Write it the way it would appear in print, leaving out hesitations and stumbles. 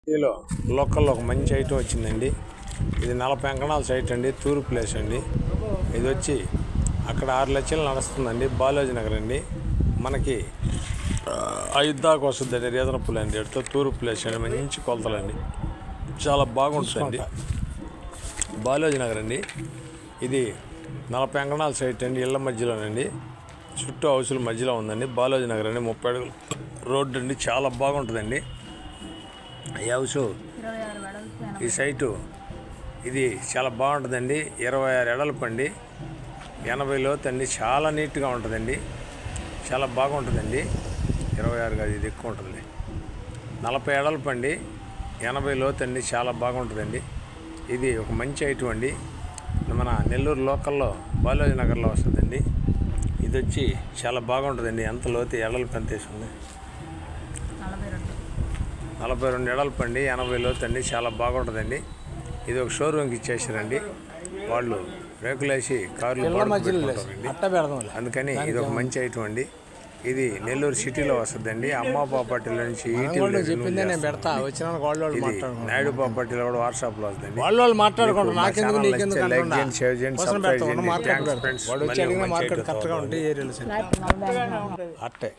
సిటీలో లోకల్లో ఒక మంచి ఐటమ్ వచ్చిందండి. ఇది 40 అంకణాల సైట్ అండి, తూర్పు ప్లేస్ అండి. ఇది వచ్చి అక్కడ 6 లక్షలు నడుస్తుందండి. బాలాజీ నగర్ అండి. మనకి 5 దాకా వస్తుందండి. రీజనబుల్ అండి. ఎట్లా తూర్పు ప్లేస్ అండి, మంచి కొలతలండి, చాలా బాగుంటుందండి. బాలాజీ నగర్ అండి. ఇది 40 అంకణాల సైట్ అండి, ఇళ్ళ మధ్యలోనండి, చుట్టూ హౌసుల మధ్యలో ఉందండి. బాలాజీ నగర్ అండి, 30 అడుగులు రోడ్డు అండి, చాలా బాగుంటుందండి ఈ హౌస్. ఈ సైటు ఇది చాలా బాగుంటుందండి. 26 ఎడల్పు అండి, 80 లోతు అండి, చాలా నీట్గా ఉంటుందండి, చాలా బాగుంటుందండి. 26 కాదు, ఇది ఎక్కువ ఉంటుంది. 40 ఎడల్పు అండి, 80 లోతు అండి, చాలా బాగుంటుందండి. ఇది ఒక మంచి ఐటమ్ అండి. మన నెల్లూరు లోకల్లో బాలాజీ నగర్లో వస్తుందండి. ఇది వచ్చి చాలా బాగుంటుందండి. ఎంత లోతు ఎడల్పు ఎంత వేసింది? 42 ఎడల్పు అండి, 80 లోతు అండి, చాలా బాగుంటుందండి. ఇది ఒక షోరూమ్కి ఇచ్చేసారండి వాళ్ళు, రేకులేసి కార్లు పెట్టుకుంటారండి. అందుకని ఇది ఒక మంచి ఐటమ్ అండి. ఇది నెల్లూరు సిటీలో వస్తుందండి. అమ్మ ప్రాపర్టీలో నుంచి నాయుడు ప్రాపర్టీలో కూడా వాట్సాప్లో వస్తుందండి. అట్టే